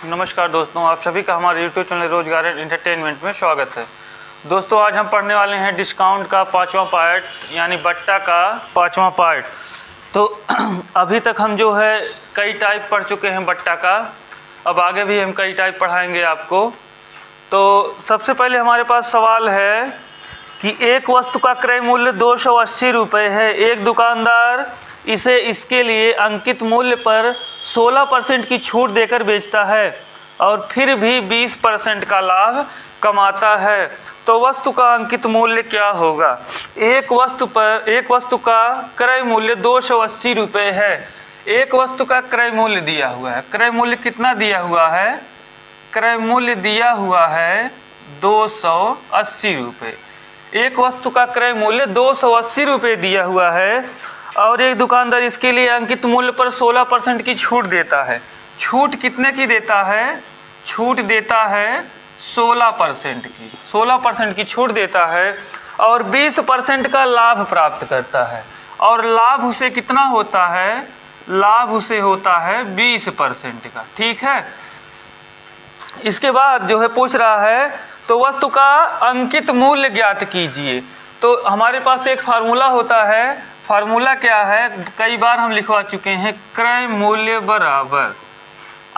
नमस्कार दोस्तों, आप सभी का हमारे YouTube चैनल रोजगार एंड एंटरटेनमेंट में स्वागत है। दोस्तों, आज हम पढ़ने वाले हैं डिस्काउंट का 5वां पार्ट यानी बट्टा का 5वां पार्ट। तो अभी तक हम जो है कई टाइप पढ़ चुके हैं बट्टा का, अब आगे भी हम कई टाइप पढ़ाएंगे आपको। तो सबसे पहले हमारे पास सवाल है कि एक वस्तु का क्रय मूल्य 280 रुपये है। एक दुकानदार इसे इसके लिए अंकित मूल्य पर 16% की छूट देकर बेचता है और फिर भी 20% का लाभ कमाता है, तो वस्तु का अंकित मूल्य क्या होगा? एक वस्तु का क्रय मूल्य 280 रुपये है। एक वस्तु का क्रय मूल्य दिया हुआ है। क्रय मूल्य कितना दिया हुआ है? क्रय मूल्य दिया हुआ है 280 रुपये। एक वस्तु का क्रय मूल्य 280 रुपये दिया हुआ है और एक दुकानदार इसके लिए अंकित मूल्य पर 16% की छूट देता है। छूट कितने की देता है? छूट देता है 16% की। 16% की छूट देता है और 20% का लाभ प्राप्त करता है। और लाभ उसे कितना होता है? लाभ उसे होता है 20% का। ठीक है। इसके बाद जो है पूछ रहा है तो वस्तु का अंकित मूल्य ज्ञात कीजिए। तो हमारे पास एक फार्मूला होता है। फार्मूला क्या है? कई बार हम लिखवा चुके हैं। क्रय मूल्य बराबर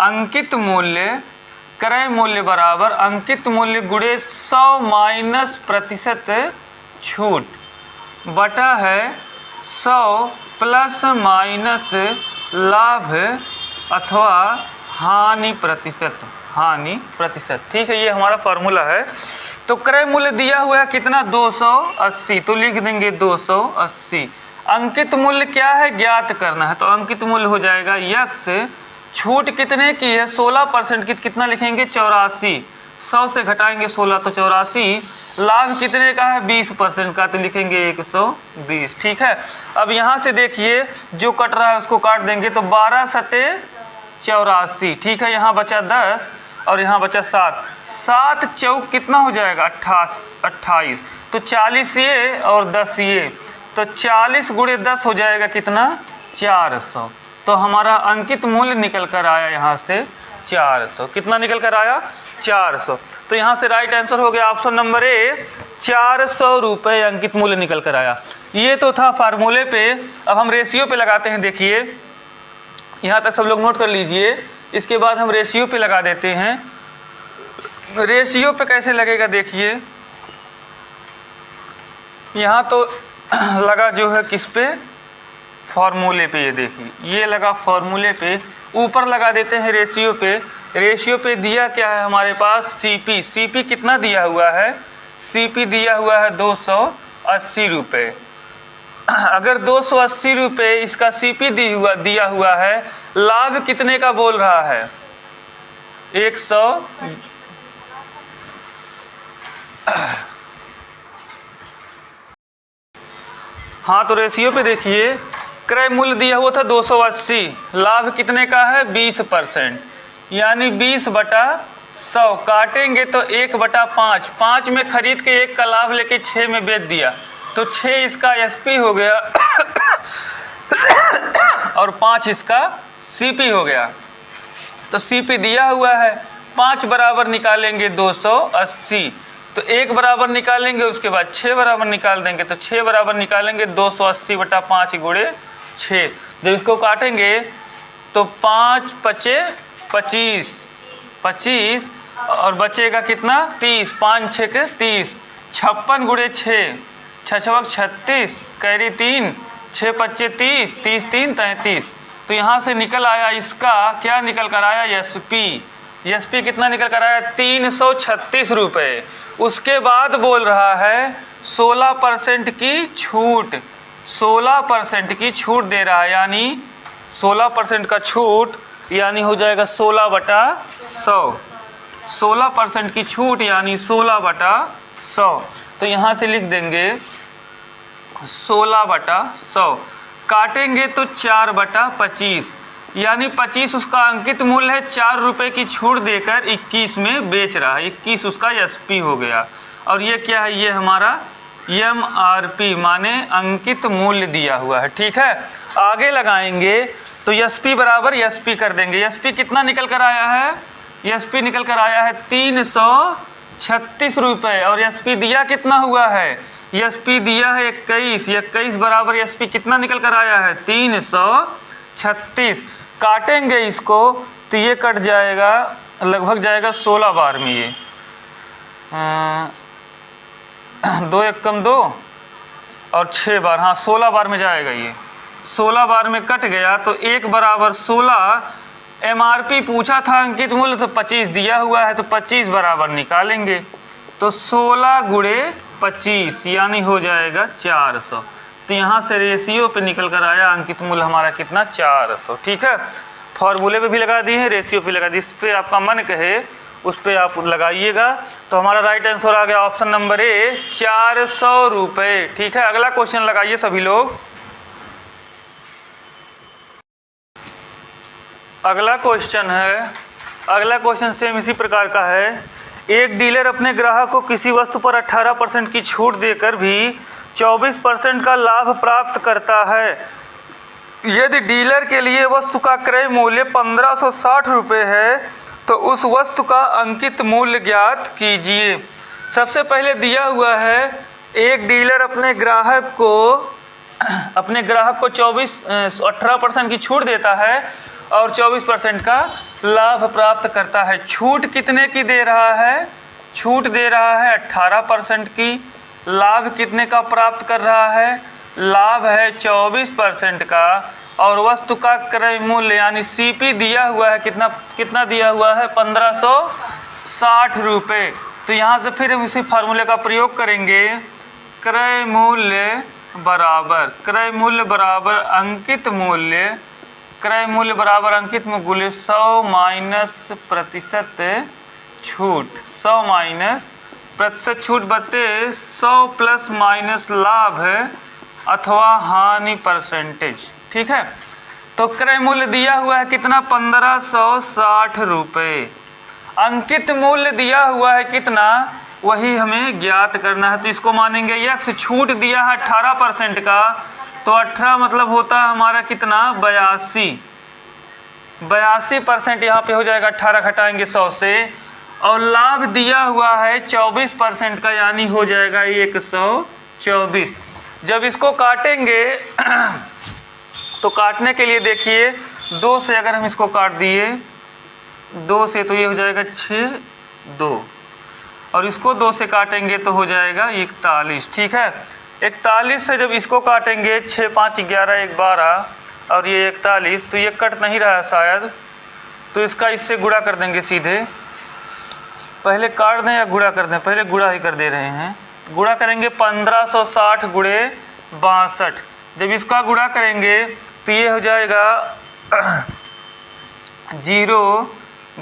अंकित मूल्य, क्रय मूल्य बराबर अंकित मूल्य गुणे 100 माइनस प्रतिशत छूट बटा है 100 प्लस माइनस लाभ अथवा हानि प्रतिशत। ठीक है, ये हमारा फार्मूला है। तो क्रय मूल्य दिया हुआ है कितना? 280, तो लिख देंगे 280। अंकित मूल्य क्या है? ज्ञात करना है, तो अंकित मूल्य हो जाएगा यक्स। छूट कितने की है? 16% की। कितना लिखेंगे? 84। 100 से घटाएंगे 16 तो 84। लाभ कितने का है? 20% का, तो लिखेंगे 120। ठीक है। अब यहाँ से देखिए जो कट रहा है उसको काट देंगे, तो 12 सते 84। ठीक है, यहाँ बचा 10 और यहाँ बचा 7। 7 चौक कितना हो जाएगा? 28। तो 40 ये और 10 ये, तो 40 गुणे 10 हो जाएगा कितना? 400। तो हमारा अंकित मूल्य निकल कर आया यहाँ से 400। कितना निकल कर आया? 400। तो यहाँ से राइट आंसर हो गया ऑप्शन नंबर ए, 400 रुपये अंकित मूल्य निकल कर आया। ये तो था फार्मूले पे। अब हम रेशियो पे लगाते हैं। देखिए यहाँ तक सब लोग नोट कर लीजिए। इसके बाद हम रेशियो पे लगा देते हैं। रेशियो पे कैसे लगेगा? देखिए यहाँ तो लगा जो है किस पे? फार्मूले पे। ये देखिए ये लगा फार्मूले पे। ऊपर लगा देते हैं रेशियो पे। रेशियो पे दिया क्या है हमारे पास? सीपी। सीपी कितना दिया हुआ है? सीपी दिया हुआ है 280 रुपये। अगर 280 रुपये इसका सीपी दिया हुआ है, लाभ कितने का बोल रहा है? 100। हाँ, तो रेशियो पे देखिए क्रय मूल्य दिया हुआ था 280, लाभ कितने का है? 20%, यानी 20 बटा 100। काटेंगे तो 1/5। 5 में खरीद के 1 का लाभ लेके 6 में बेच दिया, तो 6 इसका एसपी हो गया और 5 इसका सीपी हो गया। तो सीपी दिया हुआ है, 5 बराबर निकालेंगे 280, तो 1 बराबर निकालेंगे, उसके बाद 6 बराबर निकाल देंगे, तो 6 बराबर निकालेंगे 280 बटा 5 गुणे 6। जब इसको काटेंगे तो 5 पचे 25 और बचेगा कितना? 30। 5 6 के 30। 56 गुणे 6, 6 36, कैरी 3, 6 पच्चे 30, 30 3 33। तो यहाँ से निकल आया इसका क्या निकल कर आया? एसपी। एसपी कितना निकल कर आया? 336 रुपये। उसके बाद बोल रहा है 16% की छूट। 16% की छूट दे रहा है, यानी 16% का छूट यानी हो जाएगा 16 बटा 100। 16% की छूट यानी 16 बटा 100। तो यहाँ से लिख देंगे 16 बटा 100। काटेंगे तो 4 बटा 25, यानी 25 उसका अंकित मूल्य है। 4 रुपये की छूट देकर 21 में बेच रहा है। 21 उसका एसपी हो गया। और ये क्या है? ये हमारा एमआरपी माने अंकित मूल्य दिया हुआ है। ठीक है, आगे लगाएंगे तो एसपी बराबर एसपी कर देंगे। एसपी कितना निकल कर आया है? एसपी निकल कर आया है 336 रुपये। और एसपी दिया कितना हुआ है, एसपी दिया है 21, 21 बराबर एसपी कितना निकल कर आया है 336। काटेंगे इसको तो ये कट जाएगा, लगभग जाएगा 16 बार में। ये 2 एक कम 2 और 6 बार, हाँ 16 बार में जाएगा। ये 16 बार में कट गया तो 1 बराबर 16। एमआरपी पूछा था अंकित मूल्य, तो 25 दिया हुआ है तो 25 बराबर निकालेंगे। तो 16 गुणे 25 यानी हो जाएगा 400। तो यहाँ से रेशियो पे निकल कर आया अंकित मूल्य हमारा कितना, 400। ठीक है, फॉर्मूले पे भी लगा दिए हैं, रेशियो पे लगा दिए, इस पर आपका मन कहे उस पर आप लगाइएगा। तो हमारा राइट आंसर आ गया ऑप्शन नंबर ए, 400 रुपये। ठीक है, अगला क्वेश्चन लगाइए सभी लोग। अगला क्वेश्चन सेम इसी प्रकार का है। एक डीलर अपने ग्राहक को किसी वस्तु पर 18% की छूट देकर भी 24% का लाभ प्राप्त करता है। यदि डीलर के लिए वस्तु का क्रय मूल्य 1560 रुपये है तो उस वस्तु का अंकित मूल्य ज्ञात कीजिए। सबसे पहले दिया हुआ है एक डीलर अपने ग्राहक को 18% की छूट देता है और 24% का लाभ प्राप्त करता है। छूट कितने की दे रहा है, छूट दे रहा है 18% की। लाभ कितने का प्राप्त कर रहा है, लाभ है 24% का। और वस्तु का क्रय मूल्य यानी सीपी दिया हुआ है, कितना दिया हुआ है, 1560 रुपये। तो यहाँ से फिर हम इसी फार्मूले का प्रयोग करेंगे, क्रय मूल्य बराबर अंकित मूल्य, क्रय मूल्य बराबर अंकित में गुले 100 माइनस प्रतिशत छूट, 100 माइनस प्रतिशत छूट बटे 100 प्लस माइनस लाभ अथवा हानि परसेंटेज। ठीक है, तो क्रय मूल्य दिया हुआ है कितना, 1560 रुपये। अंकित मूल्य दिया हुआ है कितना, वही हमें ज्ञात करना है। तो इसको मानेंगे यक्स। छूट दिया है 18% का, तो 18 मतलब होता है हमारा कितना, 82% यहाँ पे हो जाएगा। 18 घटाएंगे 100 से। और लाभ दिया हुआ है 24% का, यानी हो जाएगा 124। जब इसको काटेंगे तो काटने के लिए देखिए 2 से अगर हम इसको काट दिए 2 से, तो ये हो जाएगा 6 2, और इसको 2 से काटेंगे तो हो जाएगा 41। ठीक है, 41 से जब इसको काटेंगे 6 5 11 1 12 और ये 41, तो ये कट नहीं रहा है शायद, तो इसका इससे गुणा कर देंगे सीधे। पहले काट दें या गुणा कर दें, पहले गुणा ही कर दे रहे हैं। गुणा करेंगे 1560 गुणे 62। जब इसका गुणा करेंगे तो ये हो जाएगा 0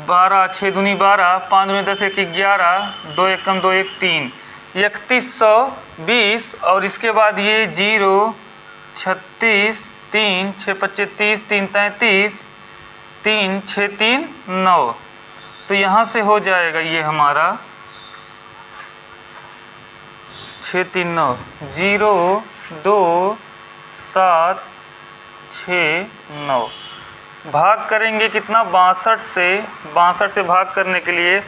12 6 दूनी 12 5 दूनी 10 1 11 2 1 कम 2 1 3 3120। और इसके बाद ये 0 36 3 6 25 30 3 33 3 6 3 9। तो यहाँ से हो जाएगा ये हमारा 6 3 9 0 2 7 6 9। भाग करेंगे कितना, 62 से। 62 से भाग करने के लिए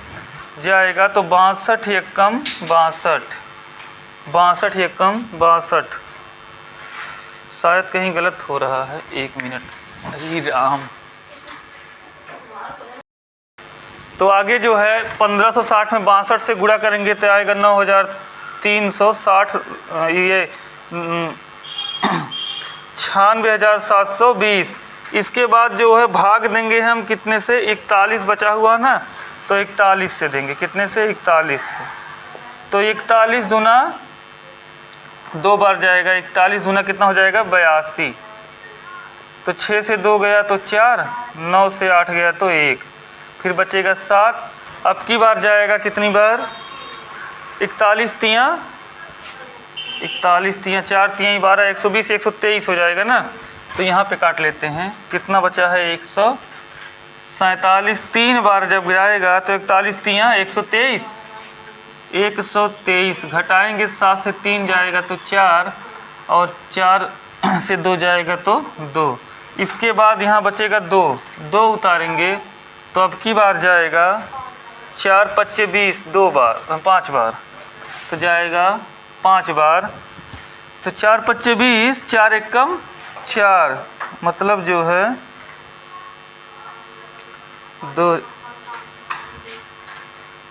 जाएगा तो 62 एकम 62, 62 एकम 62। शायद कहीं गलत हो रहा है, 1 मिनट। अरे राम। तो आगे जो है 1560 में 62 से गुणा करेंगे तो आएगा 9360, ये 96,720। इसके बाद जो है भाग देंगे हम कितने से, 41 बचा हुआ ना, तो 41 से देंगे। कितने से, 41 से। तो 41 दूना 2 बार जाएगा, 41 दूना कितना हो जाएगा, 82। तो 6 से 2 गया तो 4, 9 से 8 गया तो 1, फिर बचेगा 7। अब की बार जाएगा कितनी बार, 41 तियाँ 4 तियाँ 12 120 123 हो जाएगा ना। तो यहाँ पे काट लेते हैं, कितना बचा है, 147। 3 बार जब जाएगा तो 41 तियाँ 123 123 घटाएंगे 7 से 3 जाएगा तो 4, और 4 से 2 जाएगा तो 2। इसके बाद यहाँ बचेगा 2 उतारेंगे तो अब की बार जाएगा 4 पच्चे 20, 2 बार 5 बार, तो जाएगा 5 बार। तो 4 पच्चे 20, 4 एकम 4, मतलब जो है 2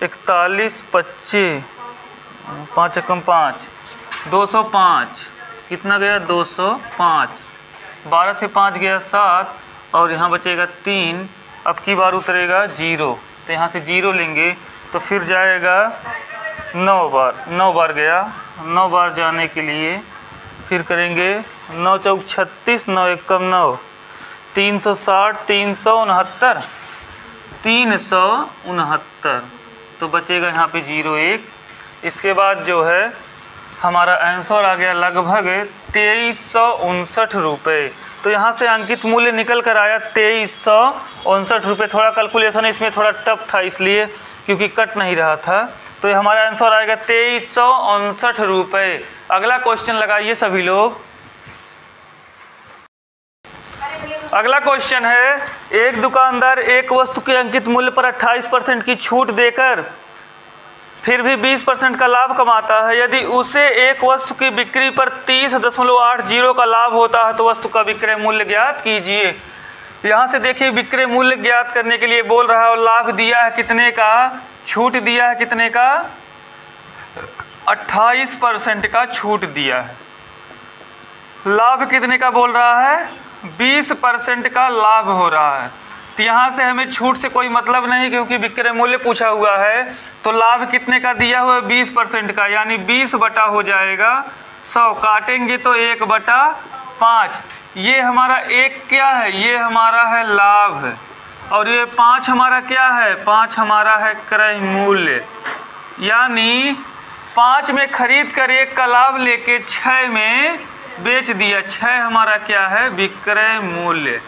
41 पच्चे 5 एकम 5, 205। कितना गया? 205। 12 से 5 गया 7, और यहाँ बचेगा 3। अब की बार उतरेगा 0, तो यहाँ से 0 लेंगे तो फिर जाएगा 9 बार। 9 बार गया। 9 बार जाने के लिए फिर करेंगे 9 चौक 36, 9 एकम 9, 360, 369, 369। तो बचेगा यहाँ पे 0 1। इसके बाद जो है हमारा आंसर आ गया लगभग 2359 रुपये। तो यहाँ से अंकित मूल्य निकल कर आया 2359 रुपये। थोड़ा कैलकुलेशन इसमें थोड़ा टफ था, इसलिए क्योंकि कट नहीं रहा था। तो ये हमारा आंसर आएगा 2359 रुपये। अगला क्वेश्चन लगाइए सभी लोग। अगला क्वेश्चन है, एक दुकानदार एक वस्तु के अंकित मूल्य पर 28% की छूट देकर फिर भी 20% का लाभ कमाता है। यदि उसे एक वस्तु की बिक्री पर 30.80 का लाभ होता है तो वस्तु का विक्रय मूल्य ज्ञात कीजिए। यहाँ से देखिए विक्रय मूल्य ज्ञात करने के लिए बोल रहा है, और लाभ दिया है कितने का, छूट दिया है कितने का, 28% का छूट दिया है। लाभ कितने का बोल रहा है, 20% का लाभ हो रहा है। तो यहाँ से हमें छूट से कोई मतलब नहीं, क्योंकि विक्रय मूल्य पूछा हुआ है। तो लाभ कितने का दिया हुआ है, 20% का, यानी 20 बटा हो जाएगा 100। काटेंगे तो 1/5। ये हमारा 1 क्या है, ये हमारा है लाभ है, और ये 5 हमारा क्या है, 5 हमारा है क्रय मूल्य। यानी 5 में खरीद कर 1 का लाभ लेके 6 में बेच दिया। 6 हमारा क्या है, विक्रय मूल्य।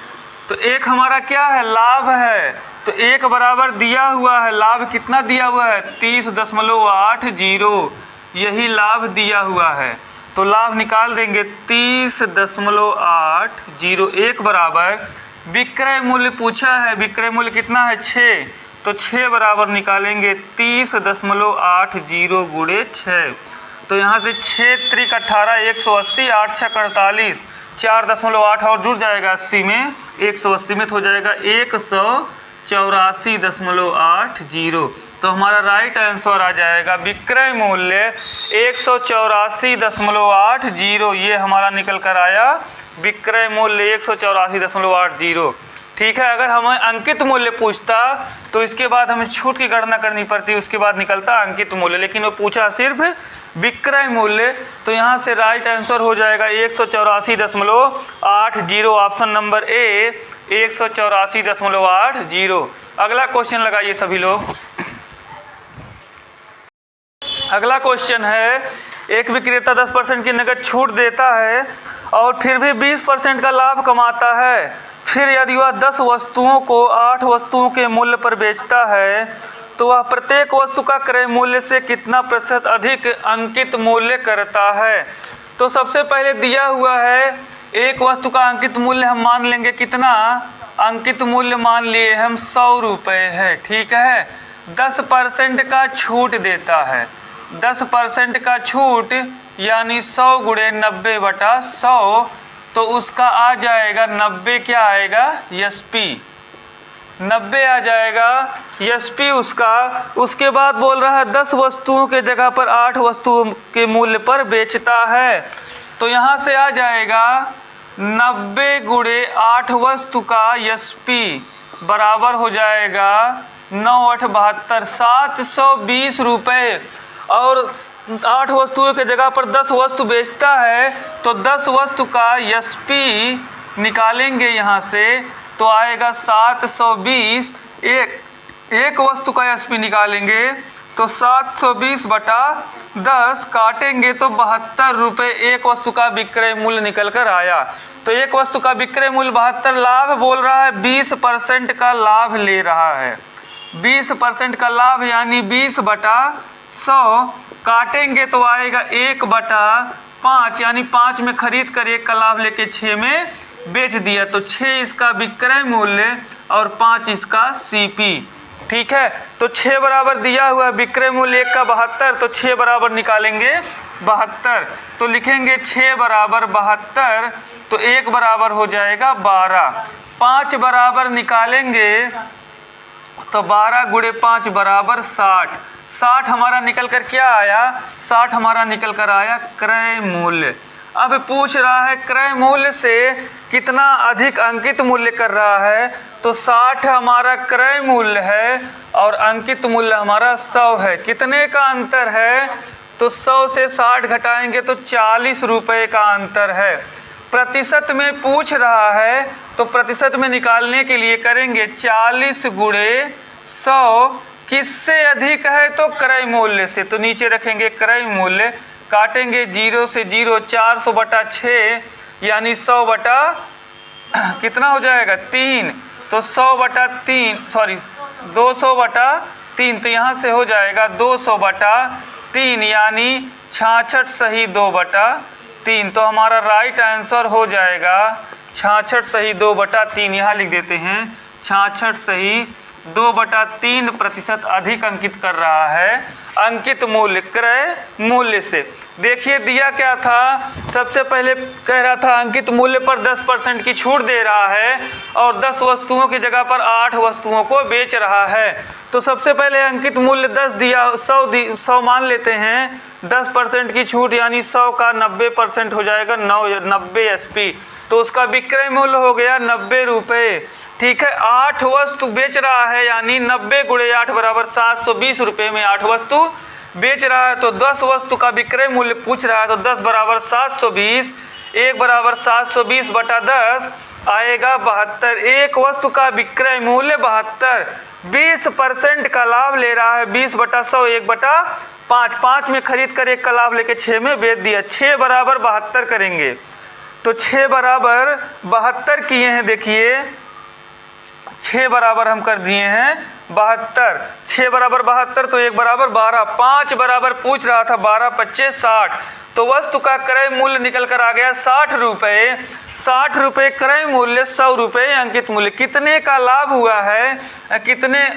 तो 1 हमारा क्या है, लाभ है। तो 1 बराबर दिया हुआ है, लाभ कितना दिया हुआ है, 30.80, यही लाभ दिया हुआ है। तो लाभ निकाल देंगे 30.80। 1 बराबर विक्रय मूल्य पूछा है, विक्रय मूल्य कितना है, 6। तो 6 बराबर निकालेंगे 30.80 गुणे 6। तो यहाँ से 6 त्रिक 18, 180, 8 छक 48, 4.8 और जुड़ जाएगा 80 में, 180 में तो हो जाएगा 184.80। तो हमारा राइट आंसर आ जाएगा विक्रय मूल्य 184.80। ये हमारा निकल कर आया विक्रय मूल्य 184.80। ठीक है, अगर हमें अंकित मूल्य पूछता तो इसके बाद हमें छूट की गणना करनी पड़ती, उसके बाद निकलता अंकित मूल्य, लेकिन वो पूछा सिर्फ विक्रय मूल्य। तो यहाँ से राइट आंसर हो जाएगा 184.80। Option number A 184.80। अगला क्वेश्चन लगाइए सभी लोग। अगला क्वेश्चन है, एक विक्रेता 10% की नकद छूट देता है और फिर भी 20% का लाभ कमाता है। फिर यदि वह 10 वस्तुओं को 8 वस्तुओं के मूल्य पर बेचता है तो वह प्रत्येक वस्तु का क्रय मूल्य से कितना प्रतिशत अधिक अंकित मूल्य करता है। तो सबसे पहले दिया हुआ है एक वस्तु का अंकित मूल्य हम मान लेंगे कितना, अंकित मूल्य मान लिए हम 100 रुपये है। ठीक है, 10% का छूट देता है, 10% का छूट यानी 100 गुणे 90/100। तो उसका आ जाएगा 90, क्या आएगा, एसपी 90 आ जाएगा एसपी उसका। उसके बाद बोल रहा है 10 वस्तुओं के जगह पर 8 वस्तुओं के मूल्य पर बेचता है। तो यहाँ से आ जाएगा 90 गुणे 8 वस्तु का एसपी बराबर हो जाएगा 9 8 72, 720 रुपये। और 8 वस्तुओं के जगह पर 10 वस्तु बेचता है, तो 10 वस्तु का एसपी निकालेंगे यहाँ से, तो आएगा 720। एक वस्तु का एसपी निकालेंगे तो 720/10, काटेंगे तो 72 रुपये एक वस्तु का विक्रय मूल्य निकल कर आया। तो एक वस्तु का विक्रय मूल्य 72, लाभ बोल रहा है 20% का लाभ ले रहा है, 20% का लाभ यानी 20/100, काटेंगे तो आएगा 1/5, यानी 5 में खरीद कर 1 का लाभ लेके 6 में बेच दिया। तो 6 इसका विक्रय मूल्य और 5 इसका CP। ठीक है, तो 6 बराबर दिया हुआ है, विक्रय मूल्य 1 का 72, तो 6 बराबर निकालेंगे 72, तो लिखेंगे 6 बराबर 72, तो 1 बराबर हो जाएगा 12। 5 बराबर निकालेंगे तो 12 गुणे 5 बराबर 60। 60 हमारा निकल कर क्या आया, 60 हमारा निकल कर आया क्रय मूल्य। अब पूछ रहा है क्रय मूल्य से कितना अधिक अंकित मूल्य कर रहा है, तो 60 हमारा क्रय मूल्य है और अंकित मूल्य हमारा 100 है। कितने का अंतर है, तो 100 से 60 घटाएंगे तो 40 रुपये का अंतर है। प्रतिशत में पूछ रहा है, तो प्रतिशत में निकालने के लिए करेंगे 40 गुणे 100, किससे अधिक है, तो क्रय मूल्य से, तो नीचे रखेंगे क्रय मूल्य, काटेंगे 0 से 0, 400 बटा 6 यानी 100 बटा कितना हो जाएगा 3, तो 100 बटा 3 सॉरी 200 बटा 3, तो यहाँ से हो जाएगा 200 बटा 3 यानी 66 सही 2 बटा 3, तो हमारा राइट आंसर हो जाएगा 66 सही 2 बटा 3। यहाँ लिख देते हैं 66 सही 2 बटा 3 प्रतिशत अधिक अंकित कर रहा है अंकित मूल्य क्रय मूल्य से। देखिए दिया क्या था, सबसे पहले कह रहा था अंकित मूल्य पर 10% की छूट दे रहा है और 10 वस्तुओं की जगह पर 8 वस्तुओं को बेच रहा है। तो सबसे पहले अंकित मूल्य 10 दिया, 100 मान लेते हैं, 10% की छूट यानी 100 का 90% हो जाएगा 90 SP, तो उसका विक्रय मूल्य हो गया 90 रुपये। ठीक है, 8 वस्तु बेच रहा है यानी 90 गुणे 8 बराबर 720 रुपये में 8 वस्तु बेच रहा है, तो 10 वस्तु का विक्रय मूल्य पूछ रहा है, तो 10 बराबर 720, 1 बराबर 720 बटा 10 आएगा 72। एक वस्तु का विक्रय मूल्य 72, 20% का लाभ ले रहा है, 20 बटा 100 1 बटा 5, 5 में खरीद कर 1 का लाभ लेके 6 में बेच दिया। 6 बराबर 72 करेंगे, तो 6 बराबर 72 किए हैं, देखिए 6 बराबर हम कर दिए हैं 72, 6 बराबर 72 तो 1 बराबर 12, 5 बराबर पूछ रहा था 12 25 60, तो वस्तु का क्रय मूल्य निकल कर आ गया 60 रुपये। 60 रुपये क्रय मूल्य, 100 रुपये अंकित मूल्य। कितने का लाभ हुआ है, कितने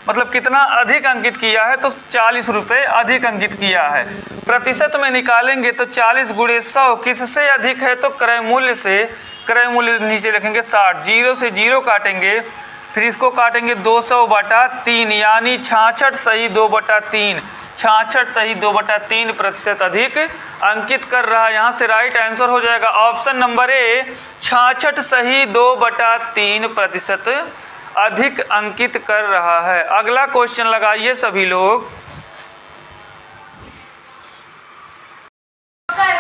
मतलब कितना अधिक अंकित किया है, तो 40 रुपये अधिक अंकित किया है। प्रतिशत में निकालेंगे तो 40 गुणे 100 किससे अधिक है, तो क्रय मूल्य से। क्रय मूल्य नीचे लिखेंगे 60, 0 से 0 काटेंगे, फिर इसको काटेंगे 200 बटा 3 यानी 66 सही 2 बटा 3, 66 सही 2 बटा 3 प्रतिशत अधिक अंकित कर रहा है। यहाँ से राइट आंसर हो जाएगा ऑप्शन नंबर ए, 66 सही 2 बटा 3 प्रतिशत अधिक अंकित कर रहा है। अगला क्वेश्चन लगाइए सभी लोग।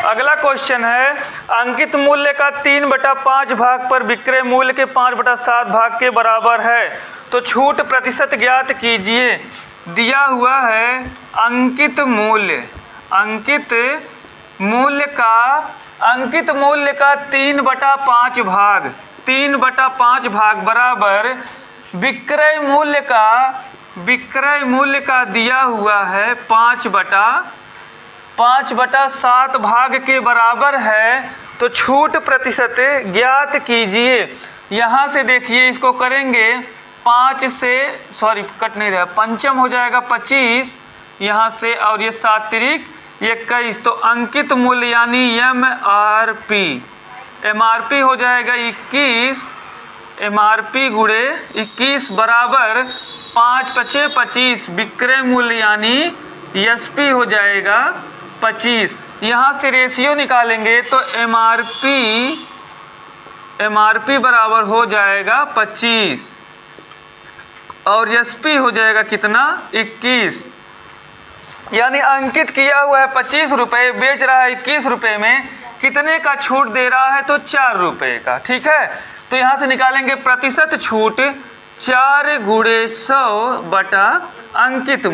अगला क्वेश्चन है अंकित मूल्य का 3/5 भाग पर विक्रय मूल्य के 5/7 भाग के बराबर है, तो छूट प्रतिशत ज्ञात कीजिए। दिया हुआ है अंकित मूल्य का 3/5 भाग, 3/5 भाग बराबर विक्रय मूल्य का दिया हुआ है 5/7 भाग के बराबर है, तो छूट प्रतिशत ज्ञात कीजिए। यहाँ से देखिए इसको करेंगे 5 से कट नहीं रहा, पंचम हो जाएगा 25 यहाँ से, और ये 7 तिरिक 21, तो अंकित मूल्य यानी MRP हो जाएगा 21, MRP गुणे 21 बराबर 5×5 25, विक्रय मूल्य यानी SP हो जाएगा 25। यहाँ से रेशियो निकालेंगे तो MRP बराबर हो जाएगा 25 और SP हो जाएगा कितना 21, यानी अंकित किया हुआ है 25 रुपये, बेच रहा है 21 रुपये में, कितने का छूट दे रहा है, तो 4 रुपये का। ठीक है, तो यहाँ से निकालेंगे प्रतिशत छूट 4 गुणे 100 बटा अंकित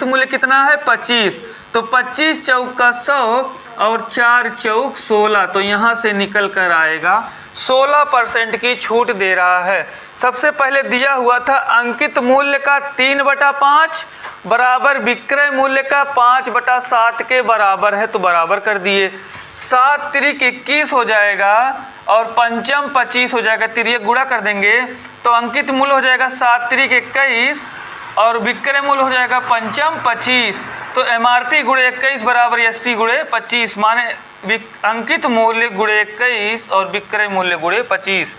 मूल्य कितना है 25, तो 25 चौक का 100 और 4 चौक 16, तो यहाँ से निकल कर आएगा 16% की छूट दे रहा है। सबसे पहले दिया हुआ था अंकित मूल्य का 3/5 बराबर विक्रय मूल्य का 5/7 के बराबर है, तो बराबर कर दिए। 7 तिरिक 21 हो जाएगा और पंचम 25 हो जाएगा। तिरिक गुणा कर देंगे तो अंकित मूल्य हो जाएगा 7 तिरिक 21 और विक्रय मूल्य हो जाएगा पंचम 25। तो MRP गुणे 21 बराबर SP गुणे 25, माने अंकित मूल्य गुणे 21 और विक्रय मूल्य गुणे 25।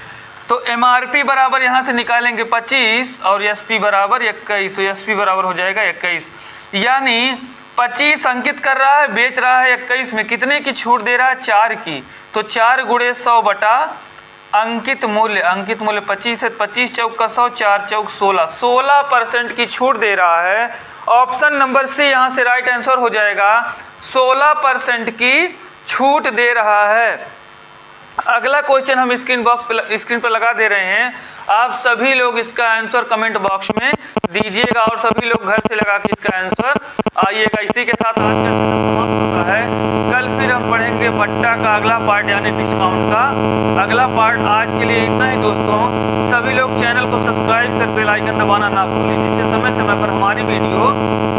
तो MRP बराबर यहाँ से निकालेंगे 25 और SP बराबर 21, तो SP बराबर हो जाएगा 21। यानी 25 अंकित कर रहा है, बेच रहा है 21 में, कितने की छूट दे रहा है? 4 की। तो 4 गुणे 100 बटा अंकित मूल्य 25 है, 25 चौक का 100, 4 चौक 16, 16% की छूट दे रहा है। ऑप्शन नंबर सी यहाँ से राइट आंसर हो जाएगा, 16% की छूट दे रहा है। अगला क्वेश्चन हम स्क्रीन पर लगा दे रहे हैं, आप सभी लोग इसका आंसर कमेंट बॉक्स में दीजिएगा और सभी लोग घर से लगा के इसका आंसर आइएगा। इसी के साथ आज का सेशन समाप्त होता है। कल फिर हम पढ़ेंगे बट्टा का अगला पार्ट यानी डिस्काउंट का अगला पार्ट। आज के लिए इतना ही दोस्तों। सभी लोग चैनल को सब्सक्राइब कर बेल आइकन दबाना ना भूलें, जिससे समय समय पर हमारी वीडियो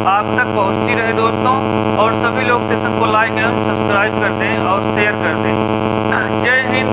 आप तक पहुँचती रहे दोस्तों। और सभी लोग सेशन को लाइक एवं सब्सक्राइब कर दें और शेयर कर दें। जय हिंद,